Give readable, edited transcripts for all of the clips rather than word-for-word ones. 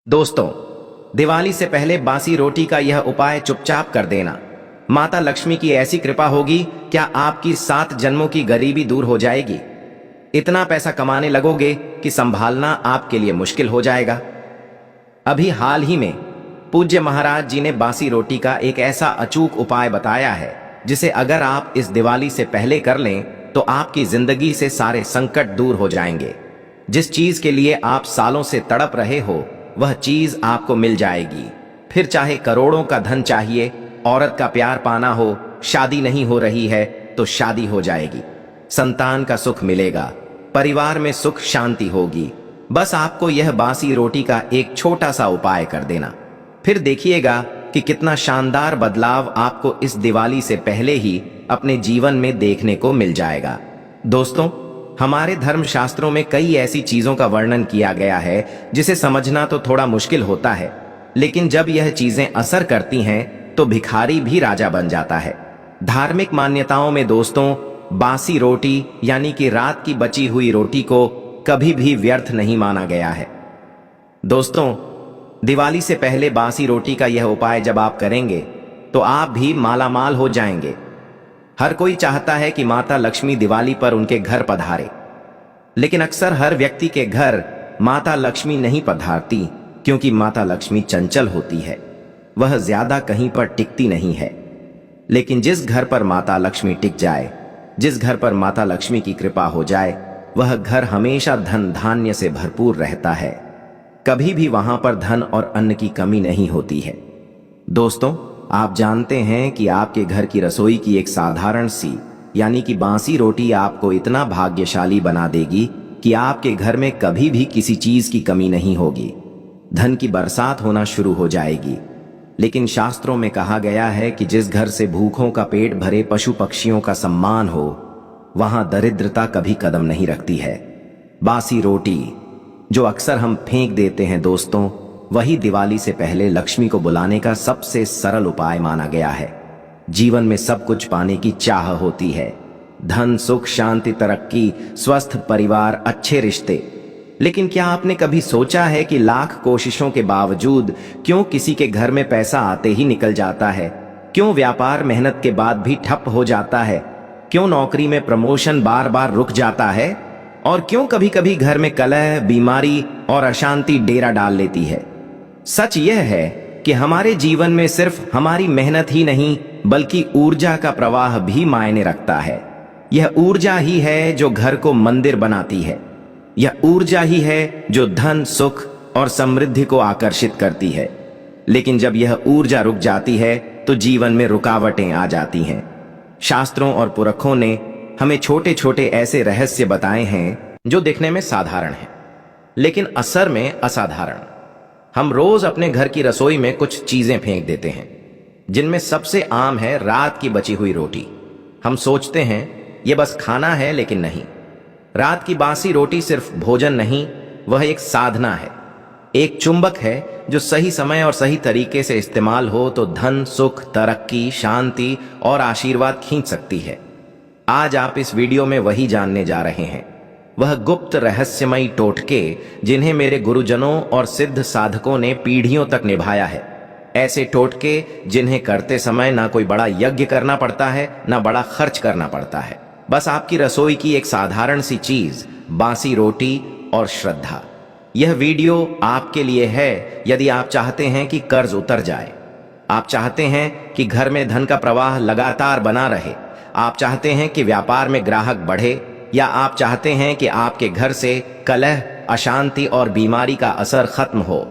दोस्तों, दिवाली से पहले बासी रोटी का यह उपाय चुपचाप कर देना। माता लक्ष्मी की ऐसी कृपा होगी, क्या आपकी 7 जन्मों की गरीबी दूर हो जाएगी। इतना पैसा कमाने लगोगे कि संभालना आपके लिए मुश्किल हो जाएगा। अभी हाल ही में पूज्य महाराज जी ने बासी रोटी का एक ऐसा अचूक उपाय बताया है, जिसे अगर आप इस दिवाली से पहले कर लें तो आपकी जिंदगी से सारे संकट दूर हो जाएंगे। जिस चीज के लिए आप सालों से तड़प रहे हो, वह चीज आपको मिल जाएगी। फिर चाहे करोड़ों का धन चाहिए, औरत का प्यार पाना हो, शादी नहीं हो रही है तो शादी हो जाएगी, संतान का सुख मिलेगा, परिवार में सुख शांति होगी। बस आपको यह बासी रोटी का एक छोटा सा उपाय कर देना। फिर देखिएगा कि कितना शानदार बदलाव आपको इस दिवाली से पहले ही अपने जीवन में देखने को मिल जाएगा। दोस्तों, हमारे धर्मशास्त्रों में कई ऐसी चीजों का वर्णन किया गया है जिसे समझना तो थोड़ा मुश्किल होता है, लेकिन जब यह चीजें असर करती हैं तो भिखारी भी राजा बन जाता है। धार्मिक मान्यताओं में दोस्तों, बासी रोटी यानी कि रात की बची हुई रोटी को कभी भी व्यर्थ नहीं माना गया है। दोस्तों, दिवाली से पहले बासी रोटी का यह उपाय जब आप करेंगे तो आप भी मालामाल हो जाएंगे। हर कोई चाहता है कि माता लक्ष्मी दिवाली पर उनके घर पधारे, लेकिन अक्सर हर व्यक्ति के घर माता लक्ष्मी नहीं पधारती, क्योंकि माता लक्ष्मी चंचल होती है, वह ज्यादा कहीं पर टिकती नहीं है। लेकिन जिस घर पर माता लक्ष्मी टिक जाए, जिस घर पर माता लक्ष्मी की कृपा हो जाए, वह घर हमेशा धन धान्य से भरपूर रहता है। कभी भी वहां पर धन और अन्न की कमी नहीं होती है। दोस्तों, आप जानते हैं कि आपके घर की रसोई की एक साधारण सी यानी कि बासी रोटी आपको इतना भाग्यशाली बना देगी कि आपके घर में कभी भी किसी चीज की कमी नहीं होगी, धन की बरसात होना शुरू हो जाएगी। लेकिन शास्त्रों में कहा गया है कि जिस घर से भूखों का पेट भरे, पशु पक्षियों का सम्मान हो, वहां दरिद्रता कभी कदम नहीं रखती है। बासी रोटी जो अक्सर हम फेंक देते हैं दोस्तों, वही दिवाली से पहले लक्ष्मी को बुलाने का सबसे सरल उपाय माना गया है। जीवन में सब कुछ पाने की चाह होती है, धन, सुख, शांति, तरक्की, स्वस्थ परिवार, अच्छे रिश्ते। लेकिन क्या आपने कभी सोचा है कि लाख कोशिशों के बावजूद क्यों किसी के घर में पैसा आते ही निकल जाता है? क्यों व्यापार मेहनत के बाद भी ठप हो जाता है? क्यों नौकरी में प्रमोशन बार बार रुक जाता है? और क्यों कभी कभी घर में कलह, बीमारी और अशांति डेरा डाल लेती है? सच यह है कि हमारे जीवन में सिर्फ हमारी मेहनत ही नहीं, बल्कि ऊर्जा का प्रवाह भी मायने रखता है। यह ऊर्जा ही है जो घर को मंदिर बनाती है। यह ऊर्जा ही है जो धन, सुख और समृद्धि को आकर्षित करती है। लेकिन जब यह ऊर्जा रुक जाती है तो जीवन में रुकावटें आ जाती हैं। शास्त्रों और पुरखों ने हमें छोटे छोटे ऐसे रहस्य बताए हैं जो दिखने में साधारण हैं, लेकिन असर में असाधारण। हम रोज अपने घर की रसोई में कुछ चीजें फेंक देते हैं, जिनमें सबसे आम है रात की बची हुई रोटी। हम सोचते हैं यह बस खाना है, लेकिन नहीं। रात की बासी रोटी सिर्फ भोजन नहीं, वह एक साधना है, एक चुंबक है जो सही समय और सही तरीके से इस्तेमाल हो तो धन, सुख, तरक्की, शांति और आशीर्वाद खींच सकती है। आज आप इस वीडियो में वही जानने जा रहे हैं, वह गुप्त रहस्यमयी टोटके जिन्हें मेरे गुरुजनों और सिद्ध साधकों ने पीढ़ियों तक निभाया है। ऐसे टोटके जिन्हें करते समय ना कोई बड़ा यज्ञ करना पड़ता है, ना बड़ा खर्च करना पड़ता है। बस आपकी रसोई की एक साधारण सी चीज, बासी रोटी और श्रद्धा। यह वीडियो आपके लिए है यदि आप चाहते हैं कि कर्ज उतर जाए, आप चाहते हैं कि घर में धन का प्रवाह लगातार बना रहे, आप चाहते हैं कि व्यापार में ग्राहक बढ़े, या आप चाहते हैं कि आपके घर से कलह, अशांति और बीमारी का असर खत्म हो।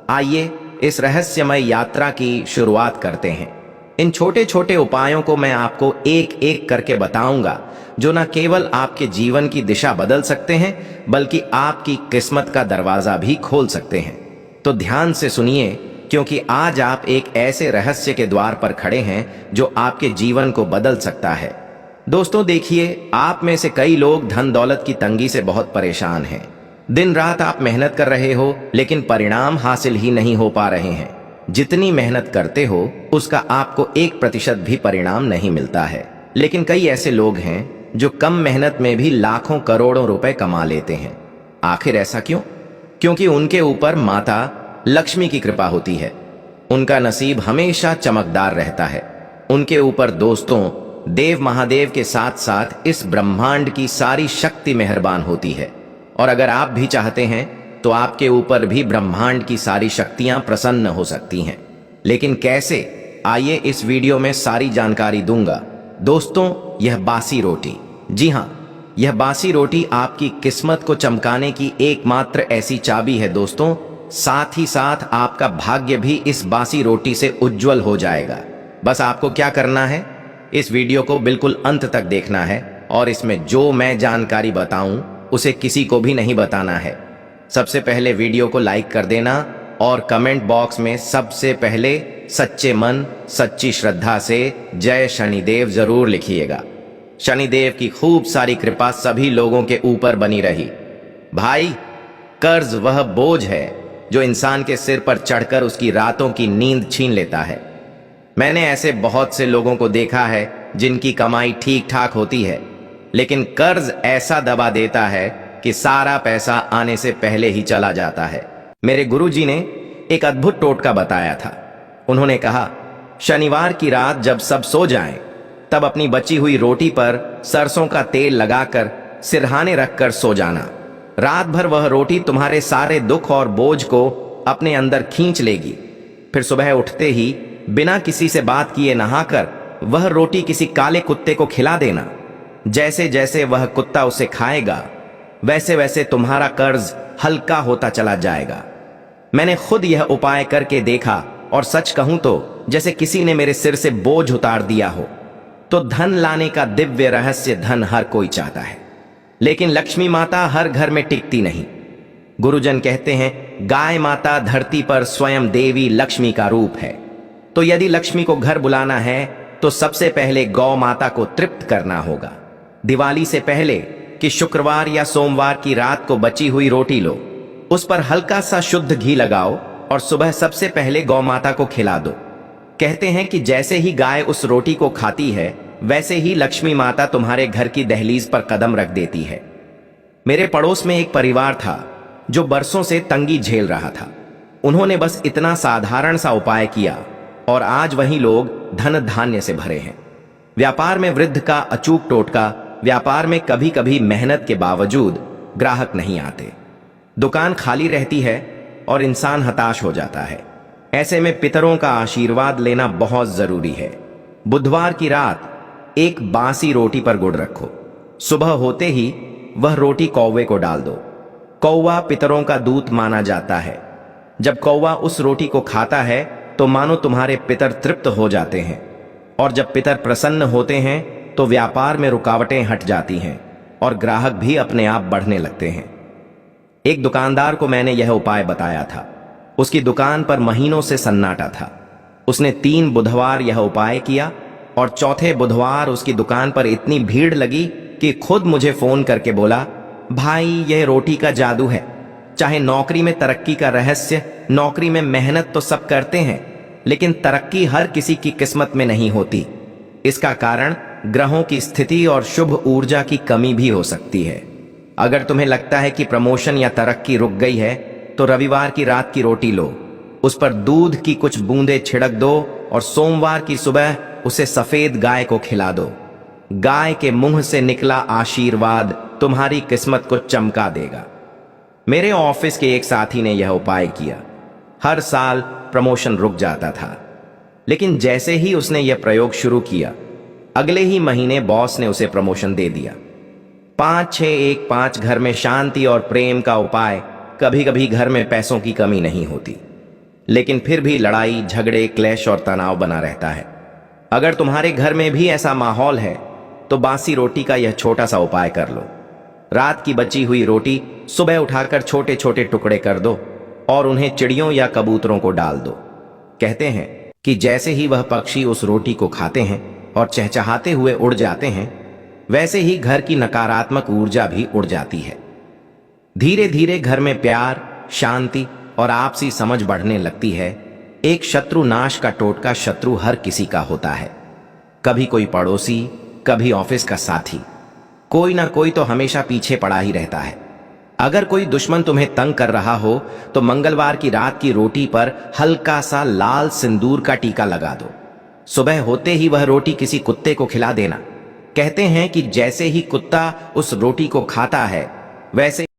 आइए इस रहस्यमय यात्रा की शुरुआत करते हैं। इन छोटे छोटे उपायों को मैं आपको एक एक करके बताऊंगा, जो न केवल आपके जीवन की दिशा बदल सकते हैं, बल्कि आपकी किस्मत का दरवाजा भी खोल सकते हैं। तो ध्यान से सुनिए, क्योंकि आज आप एक ऐसे रहस्य के द्वार पर खड़े हैं जो आपके जीवन को बदल सकता है। दोस्तों देखिए, आप में से कई लोग धन दौलत की तंगी से बहुत परेशान हैं। दिन रात आप मेहनत कर रहे हो, लेकिन परिणाम हासिल ही नहीं हो पा रहे हैं। जितनी मेहनत करते हो उसका आपको 1% भी परिणाम नहीं मिलता है। लेकिन कई ऐसे लोग हैं जो कम मेहनत में भी लाखों करोड़ों रुपए कमा लेते हैं। आखिर ऐसा क्यों? क्योंकि उनके ऊपर माता लक्ष्मी की कृपा होती है। उनका नसीब हमेशा चमकदार रहता है। उनके ऊपर दोस्तों, देव महादेव के साथ साथ इस ब्रह्मांड की सारी शक्ति मेहरबान होती है। और अगर आप भी चाहते हैं तो आपके ऊपर भी ब्रह्मांड की सारी शक्तियां प्रसन्न हो सकती हैं। लेकिन कैसे, आइए इस वीडियो में सारी जानकारी दूंगा। दोस्तों, यह बासी रोटी, जी हां, यह बासी रोटी आपकी किस्मत को चमकाने की एकमात्र ऐसी चाबी है दोस्तों। साथ ही साथ आपका भाग्य भी इस बासी रोटी से उज्जवल हो जाएगा। बस आपको क्या करना है, इस वीडियो को बिल्कुल अंत तक देखना है और इसमें जो मैं जानकारी बताऊं उसे किसी को भी नहीं बताना है। सबसे पहले वीडियो को लाइक कर देना और कमेंट बॉक्स में सबसे पहले सच्चे मन सच्ची श्रद्धा से जय शनिदेव जरूर लिखिएगा। शनिदेव की खूब सारी कृपा सभी लोगों के ऊपर बनी रही। भाई, कर्ज वह बोझ है जो इंसान के सिर पर चढ़कर उसकी रातों की नींद छीन लेता है। मैंने ऐसे बहुत से लोगों को देखा है जिनकी कमाई ठीक ठाक होती है, लेकिन कर्ज ऐसा दबा देता है कि सारा पैसा आने से पहले ही चला जाता है। मेरे गुरुजी ने एक अद्भुत टोटका बताया था। उन्होंने कहा, शनिवार की रात जब सब सो जाएं, तब अपनी बची हुई रोटी पर सरसों का तेल लगाकर सिरहाने रखकर सो जाना। रात भर वह रोटी तुम्हारे सारे दुख और बोझ को अपने अंदर खींच लेगी। फिर सुबह उठते ही बिना किसी से बात किए नहाकर वह रोटी किसी काले कुत्ते को खिला देना। जैसे जैसे वह कुत्ता उसे खाएगा, वैसे वैसे तुम्हारा कर्ज हल्का होता चला जाएगा। मैंने खुद यह उपाय करके देखा और सच कहूं तो जैसे किसी ने मेरे सिर से बोझ उतार दिया हो। तो धन लाने का दिव्य रहस्य धन हर कोई चाहता है, लेकिन लक्ष्मी माता हर घर में टिकती नहीं। गुरुजन कहते हैं, गाय माता धरती पर स्वयं देवी लक्ष्मी का रूप है। तो यदि लक्ष्मी को घर बुलाना है तो सबसे पहले गौ माता को तृप्त करना होगा। दिवाली से पहले कि शुक्रवार या सोमवार की रात को बची हुई रोटी लो, उस पर हल्का सा शुद्ध घी लगाओ और सुबह सबसे पहले गौ माता को खिला दो। कहते हैं कि जैसे ही गाय उस रोटी को खाती है, वैसे ही लक्ष्मी माता तुम्हारे घर की दहलीज पर कदम रख देती है। मेरे पड़ोस में एक परिवार था जो बरसों से तंगी झेल रहा था। उन्होंने बस इतना साधारण सा उपाय किया और आज वही लोग धन धान्य से भरे हैं। व्यापार में वृद्ध का अचूक टोटका। व्यापार में कभी कभी मेहनत के बावजूद ग्राहक नहीं आते, दुकान खाली रहती है और इंसान हताश हो जाता है। ऐसे में पितरों का आशीर्वाद लेना बहुत जरूरी है। बुधवार की रात एक बासी रोटी पर गुड़ रखो। सुबह होते ही वह रोटी कौवे को डाल दो। कौवा पितरों का दूत माना जाता है। जब कौवा उस रोटी को खाता है तो मानो तुम्हारे पितर तृप्त हो जाते हैं, और जब पितर प्रसन्न होते हैं तो व्यापार में रुकावटें हट जाती हैं और ग्राहक भी अपने आप बढ़ने लगते हैं। एक दुकानदार को मैंने यह उपाय बताया था। उसकी दुकान पर महीनों से सन्नाटा था। उसने 3 बुधवार यह उपाय किया और चौथे बुधवार उसकी दुकान पर इतनी भीड़ लगी कि खुद मुझे फोन करके बोला, भाई यह रोटी का जादू है। चाहे नौकरी में तरक्की का रहस्य, नौकरी में मेहनत तो सब करते हैं, लेकिन तरक्की हर किसी की किस्मत में नहीं होती। इसका कारण ग्रहों की स्थिति और शुभ ऊर्जा की कमी भी हो सकती है। अगर तुम्हें लगता है कि प्रमोशन या तरक्की रुक गई है तो रविवार की रात की रोटी लो, उस पर दूध की कुछ बूंदें छिड़क दो और सोमवार की सुबह उसे सफेद गाय को खिला दो। गाय के मुंह से निकला आशीर्वाद तुम्हारी किस्मत को चमका देगा। मेरे ऑफिस के एक साथी ने यह उपाय किया। हर साल प्रमोशन रुक जाता था, लेकिन जैसे ही उसने यह प्रयोग शुरू किया, अगले ही महीने बॉस ने उसे प्रमोशन दे दिया। 5-6-1-5 घर में शांति और प्रेम का उपाय। कभी कभी घर में पैसों की कमी नहीं होती, लेकिन फिर भी लड़ाई झगड़े क्लेश और तनाव बना रहता है। अगर तुम्हारे घर में भी ऐसा माहौल है तो बासी रोटी का यह छोटा सा उपाय कर लो। रात की बची हुई रोटी सुबह उठाकर छोटे छोटे टुकड़े कर दो और उन्हें चिड़ियों या कबूतरों को डाल दो। कहते हैं कि जैसे ही वह पक्षी उस रोटी को खाते हैं और चहचहाते हुए उड़ जाते हैं, वैसे ही घर की नकारात्मक ऊर्जा भी उड़ जाती है। धीरे धीरे घर में प्यार, शांति और आपसी समझ बढ़ने लगती है। एक शत्रु नाश का टोटका शत्रु हर किसी का होता है। कभी कोई पड़ोसी, कभी ऑफिस का साथी, कोई ना कोई तो हमेशा पीछे पड़ा ही रहता है। अगर कोई दुश्मन तुम्हें तंग कर रहा हो तो मंगलवार की रात की रोटी पर हल्का सा लाल सिंदूर का टीका लगा दो। सुबह होते ही वह रोटी किसी कुत्ते को खिला देना। कहते हैं कि जैसे ही कुत्ता उस रोटी को खाता है वैसे